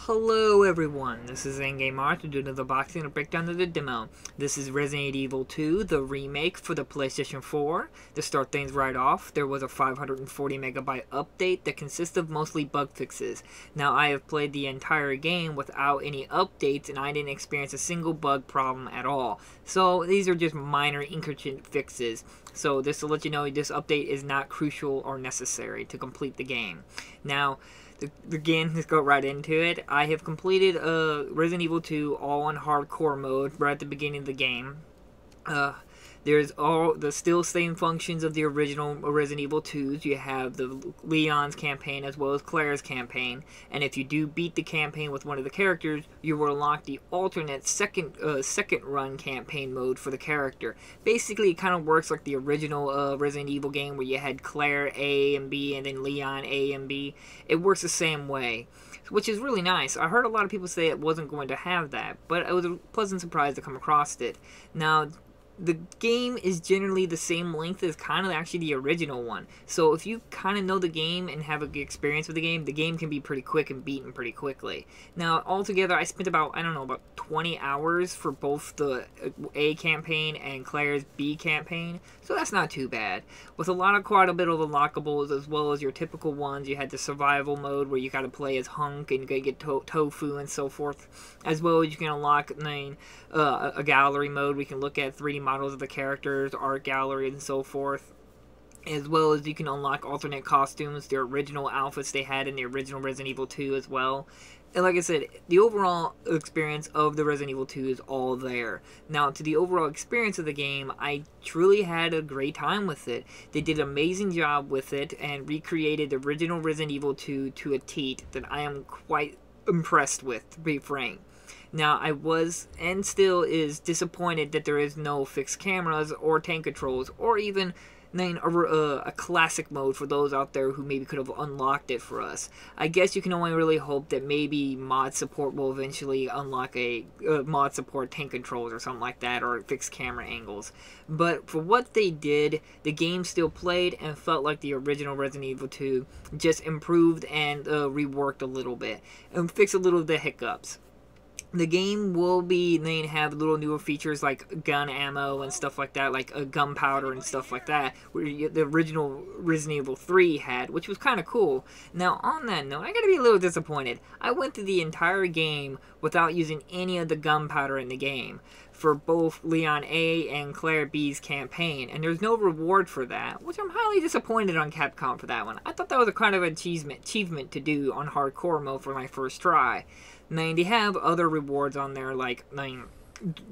Hello everyone, this is Endgame Art to do another boxing and a breakdown of the demo. This is Resident Evil 2, the remake for the PlayStation 4. To start things right off, there was a 540 megabyte update that consists of mostly bug fixes. Now I have played the entire game without any updates and I didn't experience a single bug problem at all. So these are just minor intricate fixes. So just to let you know, this update is not crucial or necessary to complete the game. Now, again, let's go right into it. I have completed Resident Evil 2 all on hardcore mode right at the beginning of the game. There's all the still same functions of the original Resident Evil 2s. You have the Leon's campaign as well as Claire's campaign. And if you do beat the campaign with one of the characters, you will unlock the alternate second run campaign mode for the character. Basically, it kind of works like the original Resident Evil game where you had Claire A and B and then Leon A and B. It works the same way, which is really nice. I heard a lot of people say it wasn't going to have that, but it was a pleasant surprise to come across it. Now, the game is generally the same length as kind of actually the original one. So if you kind of know the game and have a good experience with the game can be pretty quick and beaten pretty quickly. Now, altogether, I spent about 20 hours for both the A campaign and Claire's B campaign. So that's not too bad. With quite a bit of the unlockables as well as your typical ones, you had the survival mode where you got to play as Hunk and you got to get tofu and so forth. As well as you can unlock a gallery mode. We can look at 3D models of the characters, art gallery, and so forth. As well as you can unlock alternate costumes, the original outfits they had in the original Resident Evil 2 as well. And like I said, the overall experience of the Resident Evil 2 is all there. Now, to the overall experience of the game, I truly had a great time with it. They did an amazing job with it and recreated the original Resident Evil 2 to a T that I am quite impressed with, to be frank. Now, I was, and still is, disappointed that there is no fixed cameras or tank controls, or even a classic mode for those out there who maybe could have unlocked it for us. I guess you can only really hope that maybe mod support will eventually unlock a mod support tank controls or something like that, or fixed camera angles. But for what they did, the game still played and felt like the original Resident Evil 2, just improved and reworked a little bit, and fixed a little of the hiccups. The game will have little newer features like gun ammo and stuff like that, like gunpowder and stuff like that, where the original Resident Evil 3 had, which was kind of cool. Now, on that note, I gotta be a little disappointed. I went through the entire game without using any of the gunpowder in the game for both Leon A and Claire B's campaign, and there's no reward for that, which I'm highly disappointed on Capcom for that one. I thought that was a kind of achievement to do on hardcore mode for my first try. They have other rewards on there, like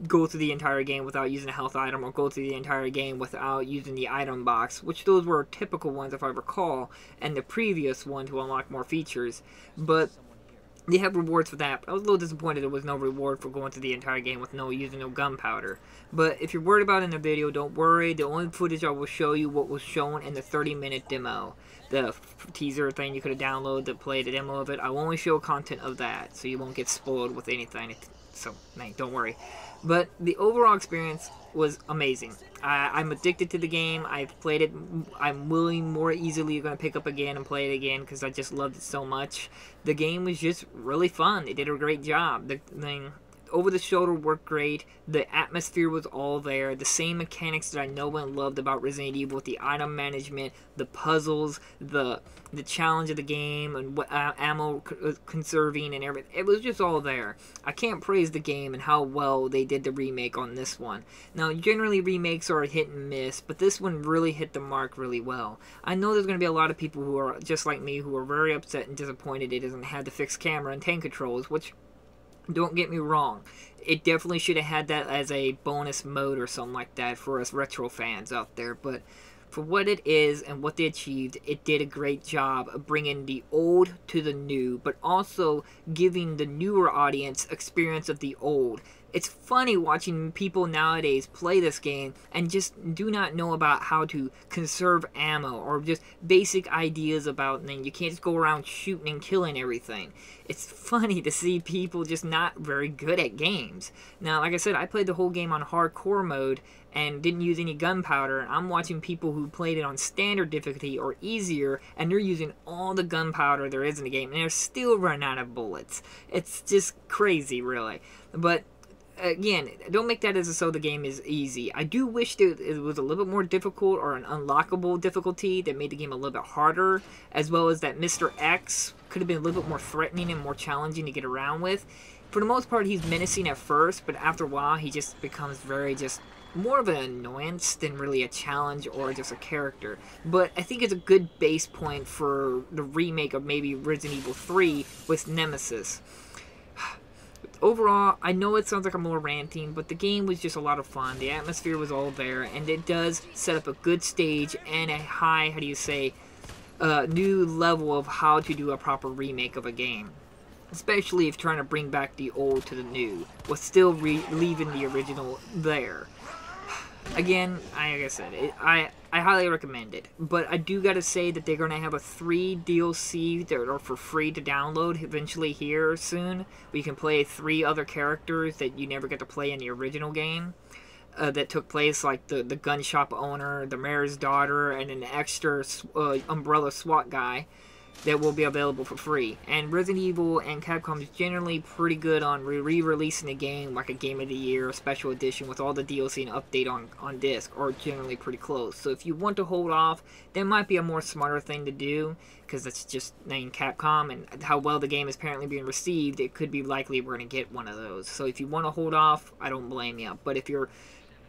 go through the entire game without using a health item, or go through the entire game without using the item box, which those were typical ones if I recall, and the previous one to unlock more features. But they have rewards for that. But I was a little disappointed there was no reward for going through the entire game with using no gunpowder. But if you're worried about it in the video, don't worry. The only footage I will show you what was shown in the 30-minute demo. The teaser thing you could have downloaded to play the demo of it. I will only show content of that, so you won't get spoiled with anything. So, don't worry. But the overall experience was amazing. I'm addicted to the game. I've played it. I'm more easily going to pick up again and play it again because I just loved it so much. The game was just really fun. They did a great job. The over the shoulder worked great. The atmosphere was all there. The same mechanics that I know and loved about Resident Evil, with the item management, the puzzles, the challenge of the game, and ammo conserving and everything. It was just all there. I can't praise the game and how well they did the remake on this one. Now, generally remakes are a hit and miss, but this one really hit the mark really well. I know there's going to be a lot of people who are just like me, who are very upset and disappointed it doesn't have the fixed camera and tank controls, which, don't get me wrong, it definitely should have had that as a bonus mode or something like that for us retro fans out there. But for what it is and what they achieved, it did a great job of bringing the old to the new, but also giving the newer audience experience of the old. It's funny watching people nowadays play this game and just do not know about how to conserve ammo or just basic ideas about things. You can't just go around shooting and killing everything. It's funny to see people just not very good at games. Now, like I said, I played the whole game on hardcore mode and didn't use any gunpowder. I'm watching people who played it on standard difficulty or easier, and they're using all the gunpowder there is in the game, and they're still running out of bullets. It's just crazy, really. But again, don't make that as though the game is easy. I do wish that it was a little bit more difficult or an unlockable difficulty that made the game a little bit harder, as well as that Mr. X could have been a little bit more threatening and more challenging to get around with. For the most part, he's menacing at first, but after a while, he just becomes very just more of an annoyance than really a challenge or just a character. But I think it's a good base point for the remake of maybe Resident Evil 3 with Nemesis. Overall, I know it sounds like I'm more ranting, but the game was just a lot of fun. The atmosphere was all there, and it does set up a good stage and a high, new level of how to do a proper remake of a game. Especially if trying to bring back the old to the new, with still leaving the original there. Again, like I said, I highly recommend it. But I do gotta say that they're gonna have a 3 DLC that are for free to download eventually here soon. Where you can play 3 other characters that you never get to play in the original game. That took place, like the gun shop owner, the mayor's daughter, and an extra umbrella SWAT guy. That will be available for free. And Resident Evil and Capcom is generally pretty good on re-releasing a game like a Game of the Year, a special edition with all the DLC and update on disc, are generally pretty close. So if you want to hold off, that might be a more smarter thing to do, because it's just named Capcom, and how well the game is apparently being received, it could be likely we're going to get one of those. So if you want to hold off, I don't blame you. But if you're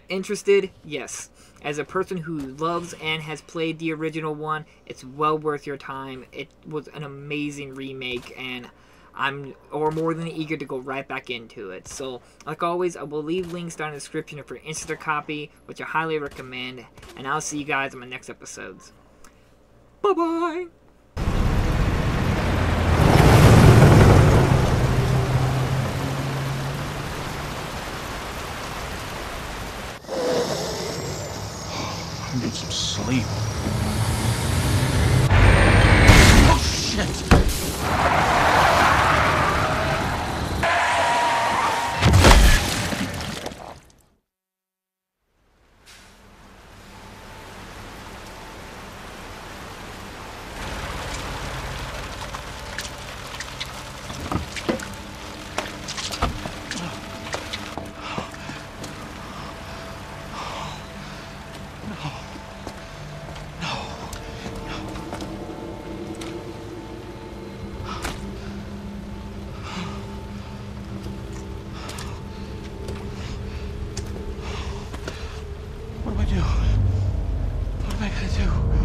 interested, yes. As a person who loves and has played the original one, it's well worth your time. It was an amazing remake, and I'm more than eager to go right back into it. So, like always, I will leave links down in the description for instant copy, which I highly recommend. And I'll see you guys in my next episodes. Bye-bye! Need some sleep. Oh, shit! What am I gonna do?